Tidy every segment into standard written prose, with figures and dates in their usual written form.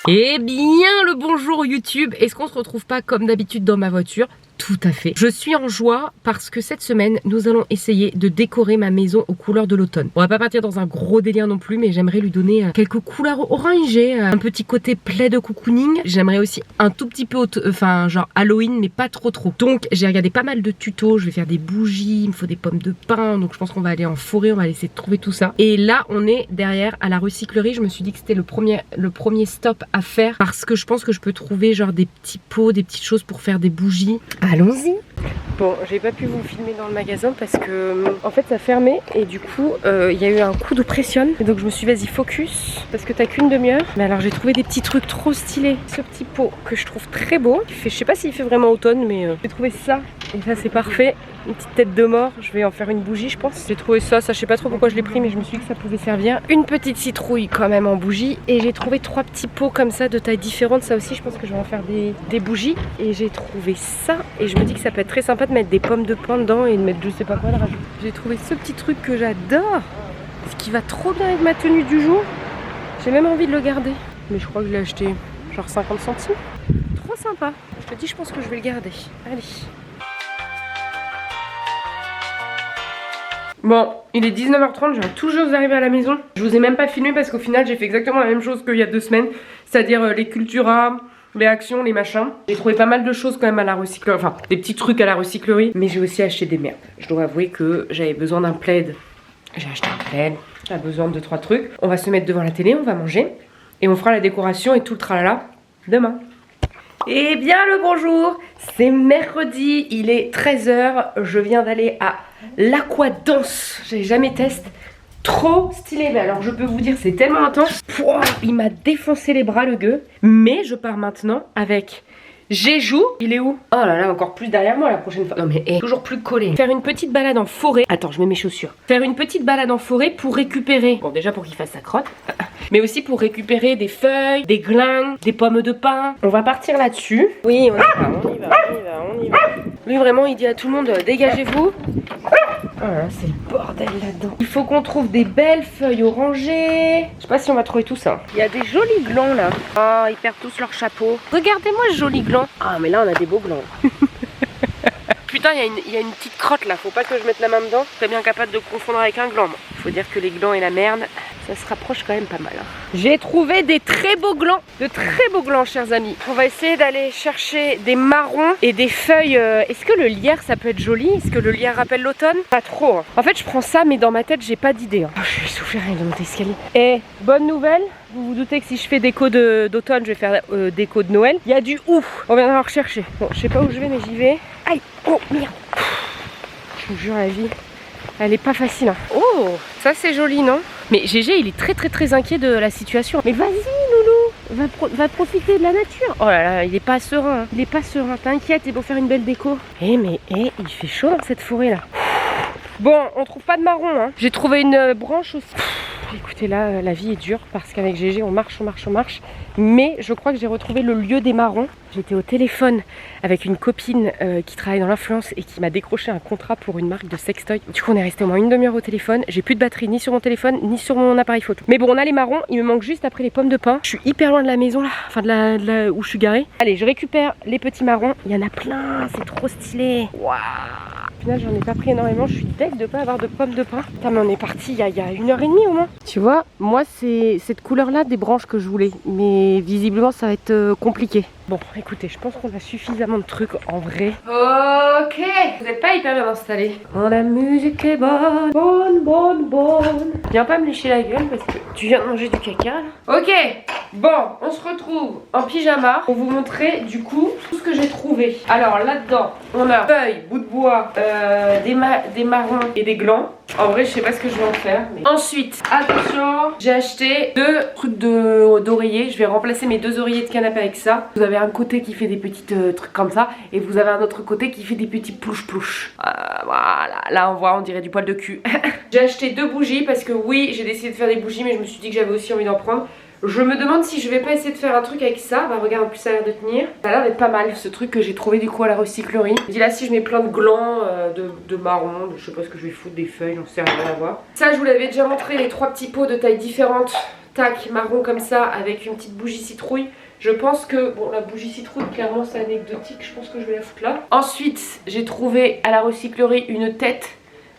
Eh bien le bonjour YouTube. Est-ce qu'on se retrouve pas comme d'habitude dans ma voiture? Tout à fait. Je suis en joie parce que cette semaine, nous allons essayer de décorer ma maison aux couleurs de l'automne. On va pas partir dans un gros délire non plus, mais j'aimerais lui donner quelques couleurs orangées, un petit côté plaid de cocooning. J'aimerais aussi un tout petit peu, genre Halloween, mais pas trop. Donc j'ai regardé pas mal de tutos, je vais faire des bougies, il me faut des pommes de pin, donc je pense qu'on va aller en forêt, on va essayer de trouver tout ça. Et là, on est derrière à la recyclerie. Je me suis dit que c'était le premier stop à faire parce que je pense que je peux trouver genre des petits pots, des petites choses pour faire des bougies. Allons-y. Bon, j'ai pas pu vous filmer dans le magasin parce que en fait ça fermait et du coup il y a eu un coup de pression. Et donc je me suis dit vas-y focus parce que t'as qu'une demi-heure. Mais alors j'ai trouvé des petits trucs trop stylés. Ce petit pot que je trouve très beau. Je sais pas s'il fait vraiment automne mais j'ai trouvé ça et ça c'est parfait. Une petite tête de mort, je vais en faire une bougie je pense. J'ai trouvé ça, je sais pas trop pourquoi je l'ai pris mais je me suis dit que ça pouvait servir. Une petite citrouille quand même en bougie et j'ai trouvé 3 petits pots comme ça de tailles différentes. Ça aussi je pense que je vais en faire des bougies et j'ai trouvé ça et je me dis que ça peut être très sympa de mettre des pommes de pin dedans et de mettre je sais pas quoi de rajouter. J'ai trouvé ce petit truc que j'adore, ce qui va trop bien avec ma tenue du jour. J'ai même envie de le garder mais je crois que je l'ai acheté genre 50 centimes. Trop sympa, je te dis je pense que je vais le garder. Allez. Bon, il est 19h30, je viens tout juste d'arriver à la maison. Je vous ai même pas filmé parce qu'au final j'ai fait exactement la même chose qu'il y a 2 semaines. C'est-à-dire les Cultura, les actions, les machins. J'ai trouvé pas mal de choses quand même à la recyclerie, enfin des petits trucs à la recyclerie. Mais j'ai aussi acheté des merdes. Je dois avouer que j'avais besoin d'un plaid. J'ai acheté un plaid, j'ai besoin de 2-3 trucs. On va se mettre devant la télé, on va manger. Et on fera la décoration et tout le tralala demain. Eh bien le bonjour, c'est mercredi, il est 13h, je viens d'aller à l'Aquadance, j'ai jamais testé, trop stylé, mais alors je peux vous dire c'est tellement intense, pouah, il m'a défoncé les bras le gueux, mais je pars maintenant avec Jéjou, il est où? Oh là là, encore plus derrière moi la prochaine fois. Non mais toujours plus collé. Faire une petite balade en forêt. Attends, je mets mes chaussures. Faire une petite balade en forêt pour récupérer. Bon, déjà pour qu'il fasse sa crotte. Mais aussi pour récupérer des feuilles, des glins, des pommes de pin. On va partir là-dessus. Oui, on y va. Lui vraiment, il dit à tout le monde, dégagez-vous. Oh là là, c'est le bordel là-dedans. Il faut qu'on trouve des belles feuilles orangées. Je sais pas si on va trouver tout ça. Il y a des jolis glands là. Oh, ils perdent tous leur chapeau. Regardez-moi ce joli gland. Ah, mais là, on a des beaux glands. Putain, il y a une petite crotte là. Faut pas que je mette la main dedans. Je serais bien capable de confondre avec un gland. Il faut dire que les glands et la merde, ça se rapproche quand même pas mal. J'ai trouvé des très beaux glands. De très beaux glands, chers amis. On va essayer d'aller chercher des marrons et des feuilles. Est-ce que le lierre, ça peut être joli? Est-ce que le lierre rappelle l'automne? Pas trop. Hein. En fait, je prends ça, mais dans ma tête, j'ai pas d'idée. Hein. Oh, je suis essoufflée rien de monter l'escalier. Et bonne nouvelle. Vous vous doutez que si je fais déco d'automne, je vais faire déco de Noël. Il y a du ouf. On viendra rechercher. Bon, je sais pas où je vais, mais j'y vais. Aïe. Oh, merde. Je vous jure, la vie, elle est pas facile. Hein. Oh, ça c'est joli, non? Mais GG, il est très inquiet de la situation. Mais vas-y, Loulou, va profiter de la nature. Oh là là, il est pas serein. Hein. Il est pas serein. T'inquiète, c'est pour faire une belle déco. Il fait chaud dans cette forêt là. Bon, on trouve pas de marron. Hein. J'ai trouvé une branche aussi. Écoutez, là, la vie est dure parce qu'avec GG, on marche. Mais je crois que j'ai retrouvé le lieu des marrons. J'étais au téléphone avec une copine qui travaille dans l'influence et qui m'a décroché un contrat pour une marque de sextoy. Du coup, on est resté au moins une demi-heure au téléphone. J'ai plus de batterie ni sur mon téléphone ni sur mon appareil photo. Mais bon, on a les marrons. Il me manque juste après les pommes de pin. Je suis hyper loin de la maison là, enfin de la où je suis garée. Allez, je récupère les petits marrons. Il y en a plein, c'est trop stylé. Waouh! Au final, j'en ai pas pris énormément. Je suis deg de pas avoir de pommes de pin. Putain, mais on est parti il y a 1h30 au moins. Tu vois, moi, c'est cette couleur-là des branches que je voulais. Mais visiblement, ça va être compliqué. Bon, écoutez, je pense qu'on a suffisamment de trucs en vrai. Ok, vous n'êtes pas hyper bien installés. Oh, la musique est bonne. Bonne. Viens pas me lécher la gueule parce que tu viens de manger du caca là. Ok, bon, on se retrouve en pyjama pour vous montrer du coup tout ce que j'ai trouvé. Alors là-dedans, on a feuilles, bouts de bois, des marrons et des glands. En vrai, je sais pas ce que je vais en faire. Mais... Ensuite, attention, j'ai acheté 2 trucs d'oreiller. Je vais remplacer mes 2 oreillers de canapé avec ça. Vous avez un côté qui fait des petits trucs comme ça. Et vous avez un autre côté qui fait des petits plouche. Voilà, là on voit, on dirait du poil de cul. J'ai acheté 2 bougies parce que oui, j'ai décidé de faire des bougies. Mais je me suis dit que j'avais aussi envie d'en prendre. Je me demande si je vais pas essayer de faire un truc avec ça. Bah regarde, en plus ça a l'air de tenir. Ça a l'air d'être pas mal ce truc que j'ai trouvé du coup à la recyclerie. Je dis là si je mets plein de glands, de marron, je sais pas ce que je vais foutre, des feuilles, j'en sais rien à voir. Ça je vous l'avais déjà montré, les 3 petits pots de tailles différentes tac, marron comme ça, avec une petite bougie citrouille. Je pense que, bon, la bougie citrouille, clairement c'est anecdotique, je pense que je vais la foutre là. Ensuite, j'ai trouvé à la recyclerie une tête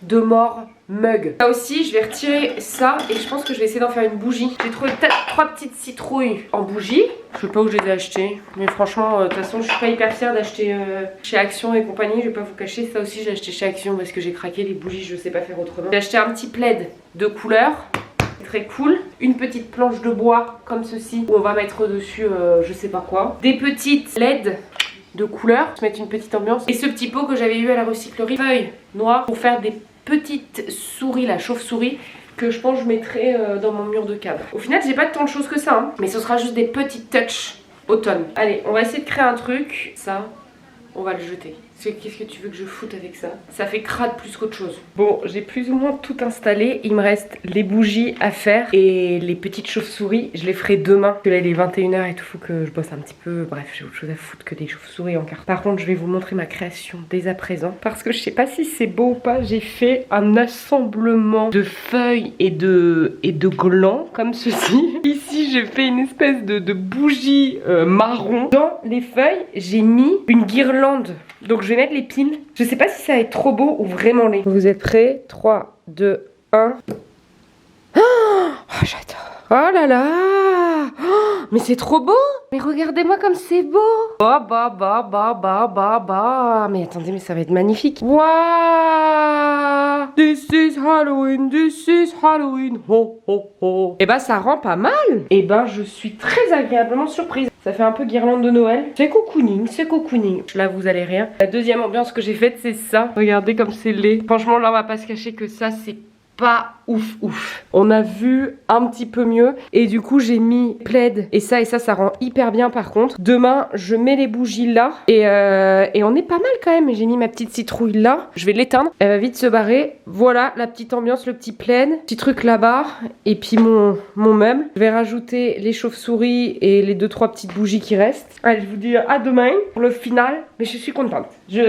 de mort mug. Là aussi, je vais retirer ça et je pense que je vais essayer d'en faire une bougie. J'ai trouvé peut-être 3 petites citrouilles en bougie. Je sais pas où je les ai achetées, mais franchement, de toute façon, je suis pas hyper fière d'acheter chez Action et compagnie. Je vais pas vous cacher, ça aussi, j'ai acheté chez Action parce que j'ai craqué les bougies, je sais pas faire autrement. J'ai acheté un petit plaid de couleur. Très cool, une petite planche de bois comme ceci où on va mettre dessus je sais pas quoi, des petites LED de couleur, se mettre une petite ambiance et ce petit pot que j'avais eu à la recyclerie, feuilles noires pour faire des petites souris, la chauve-souris que je pense que je mettrai dans mon mur de cadre. Au final j'ai pas tant de choses que ça hein, mais ce sera juste des petites touches automne. Allez, on va essayer de créer un truc, ça on va le jeter. Qu'est-ce que tu veux que je foute avec ça? Ça fait crade plus qu'autre chose. Bon, j'ai plus ou moins tout installé. Il me reste les bougies à faire et les petites chauves-souris. Je les ferai demain. Parce que là, il est 21 h et tout. Faut que je bosse un petit peu. Bref, j'ai autre chose à foutre que des chauves-souris en carte. Par contre, je vais vous montrer ma création dès à présent. Parce que je sais pas si c'est beau ou pas. J'ai fait un assemblement de feuilles et de glands comme ceci. Ici, j'ai fait une espèce de bougie marron. Dans les feuilles, j'ai mis une guirlande. Donc je vais mettre les pins. Je sais pas si ça va être trop beau ou vraiment laid. Vous êtes prêts? 3, 2, 1. Oh, j'adore. Oh là là. Oh, mais c'est trop beau. Mais regardez-moi comme c'est beau. Bah. Mais attendez, mais ça va être magnifique. Waouh. This is Halloween, this is Halloween. Ho ho ho. Et bah ça rend pas mal. Et ben je suis très agréablement surprise. Ça fait un peu guirlande de Noël. C'est cocooning, c'est cocooning. Là vous allez rire. La deuxième ambiance que j'ai faite c'est ça. Regardez comme c'est laid. Franchement là on va pas se cacher que ça c'est pas ouf. On a vu un petit peu mieux et du coup j'ai mis plaid et ça rend hyper bien par contre. Demain je mets les bougies là et on est pas mal quand même. J'ai mis ma petite citrouille là, je vais l'éteindre, elle va vite se barrer. Voilà la petite ambiance, le petit plaid, petit truc là-bas et puis mon meuble. Je vais rajouter les chauves-souris et les 2-3 petites bougies qui restent. Allez, je vous dis à demain pour le final, mais je suis contente.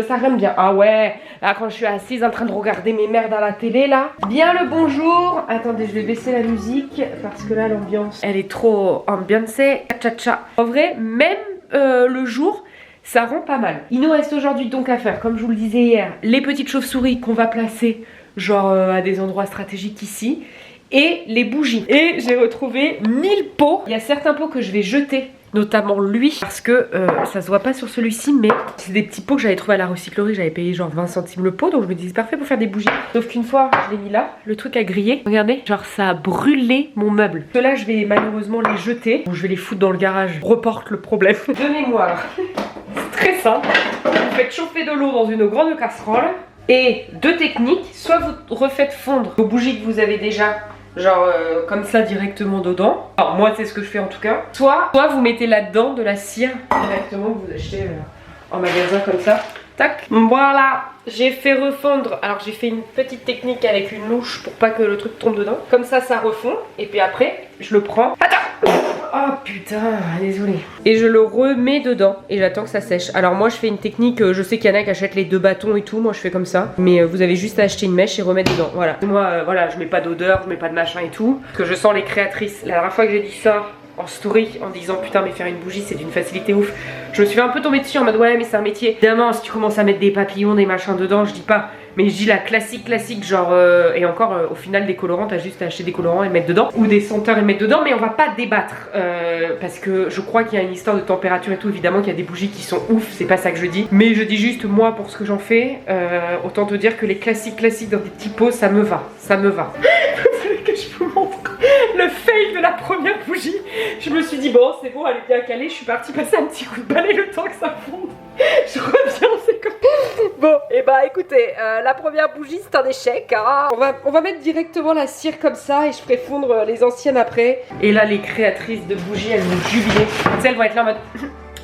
Ça rime bien. Ah ouais, là quand je suis assise en train de regarder mes merdes à la télé là. Bien le bonjour. Attendez, je vais baisser la musique parce que là l'ambiance elle est trop ambiancée. Cha-cha. En vrai, même le jour, ça rend pas mal. Il nous reste aujourd'hui donc à faire, comme je vous le disais hier, les petites chauves-souris qu'on va placer genre à des endroits stratégiques ici et les bougies. Et j'ai retrouvé 1000 pots. Il y a certains pots que je vais jeter, notamment lui, parce que ça se voit pas sur celui-ci, mais c'est des petits pots que j'avais trouvé à la recyclerie. J'avais payé genre 20 centimes le pot, donc je me disais c'est parfait pour faire des bougies. Sauf qu'une fois je l'ai mis là, le truc a grillé. Regardez, genre ça a brûlé mon meuble. Ceux-là je vais malheureusement les jeter, ou je vais les foutre dans le garage. Je reporte le problème. De mémoire, c'est très simple. Vous faites chauffer de l'eau dans une grande casserole. Et deux techniques, soit vous refaites fondre vos bougies que vous avez déjà, genre comme ça directement dedans. Alors moi c'est ce que je fais en tout cas. Soit vous mettez là-dedans de la cire directement que vous achetez en magasin comme ça. Tac. Voilà, j'ai fait refondre. Alors j'ai fait une petite technique avec une louche pour pas que le truc tombe dedans. Comme ça refond. Et puis après je le prends. Attends. Oh putain, désolé. Et je le remets dedans et j'attends que ça sèche. Alors moi je fais une technique, je sais qu'il y en a qui achètent les 2 bâtons et tout. Moi je fais comme ça. Mais vous avez juste à acheter une mèche et remettre dedans. Voilà. Moi voilà, je mets pas d'odeur, je mets pas de machin et tout. Parce que je sens les créatrices. La dernière fois que j'ai dit ça en story en disant putain mais faire une bougie c'est d'une facilité ouf, je me suis fait un peu tomber dessus en mode ouais mais c'est un métier. Évidemment si tu commences à mettre des papillons, des machins dedans, je dis pas, mais je dis la classique genre et encore au final des colorants, t'as juste à acheter des colorants et mettre dedans, ou des senteurs et mettre dedans, mais on va pas débattre parce que je crois qu'il y a une histoire de température et tout. Évidemment qu'il y a des bougies qui sont ouf, c'est pas ça que je dis, mais je dis juste moi pour ce que j'en fais, autant te dire que les classiques dans des petits pots ça me va. Vous savez que je vous montre le fail de la première bougie. Je me suis dit bon c'est bon, elle est bien calée, je suis partie passer un petit coup de balai le temps que ça fonde. Je reviens, c'est comme... Bon, et bah écoutez, la première bougie c'est un échec hein. On va mettre directement la cire comme ça et je ferai fondre les anciennes après. Et là les créatrices de bougies elles vont jubiler. Tu sais, elles vont être là en mode...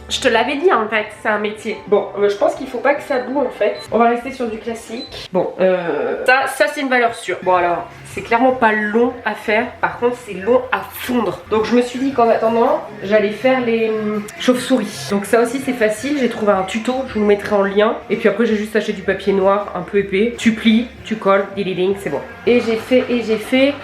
Je te l'avais dit en fait, c'est un métier. Bon, je pense qu'il faut pas que ça boue en fait. On va rester sur du classique. Bon, ça c'est une valeur sûre. Bon alors, c'est clairement pas long à faire. Par contre, c'est long à fondre. Donc je me suis dit qu'en attendant, j'allais faire les chauves-souris. Donc ça aussi c'est facile. J'ai trouvé un tuto, je vous le mettrai en lien. Et puis après j'ai juste acheté du papier noir un peu épais. Tu plies, tu colles, ding, c'est bon. Et j'ai fait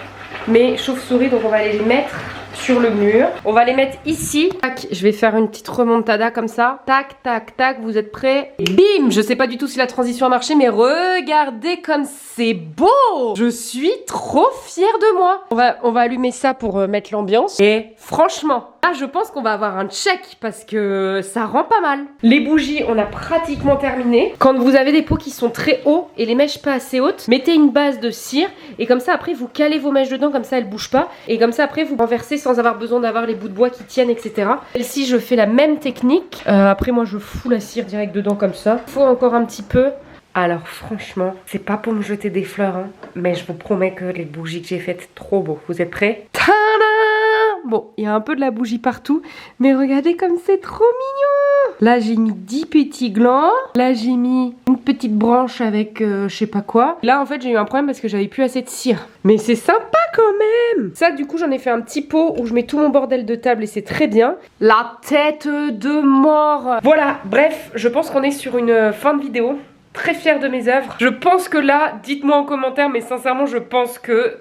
mes chauves-souris. Donc on va aller les mettre sur le mur. On va les mettre ici. Tac, je vais faire une petite remontada comme ça. Tac, tac, tac, vous êtes prêts? Bim! Je sais pas du tout si la transition a marché, mais regardez comme c'est beau! Je suis trop fière de moi. On va allumer ça pour mettre l'ambiance. Et franchement, là, je pense qu'on va avoir un check parce que ça rend pas mal. Les bougies, on a pratiquement terminé. Quand vous avez des pots qui sont très hauts et les mèches pas assez hautes, mettez une base de cire et comme ça après vous calez vos mèches dedans, comme ça elles bougent pas. Et comme ça après vous renversez sans avoir besoin d'avoir les bouts de bois qui tiennent, etc. Celle-ci, je fais la même technique. Après moi je fous la cire direct dedans comme ça. Faut encore un petit peu. Alors franchement, c'est pas pour me jeter des fleurs, hein, mais je vous promets que les bougies que j'ai faites, trop beau. Vous êtes prêts? Tada! Bon, il y a un peu de la bougie partout, mais regardez comme c'est trop mignon! Là, j'ai mis 10 petits glands. Là, j'ai mis une petite branche avec je sais pas quoi. Là, en fait, j'ai eu un problème parce que j'avais plus assez de cire. Mais c'est sympa quand même! Ça, du coup, j'en ai fait un petit pot où je mets tout mon bordel de table et c'est très bien. La tête de mort! Voilà, bref, je pense qu'on est sur une fin de vidéo. Très fière de mes œuvres. Je pense que là, dites-moi en commentaire, mais sincèrement, je pense que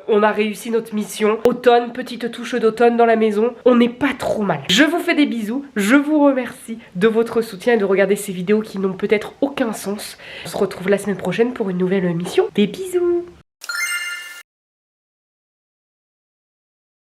on a réussi notre mission. Automne, petite touche d'automne dans la maison. On n'est pas trop mal. Je vous fais des bisous. Je vous remercie de votre soutien et de regarder ces vidéos qui n'ont peut-être aucun sens. On se retrouve la semaine prochaine pour une nouvelle mission. Des bisous!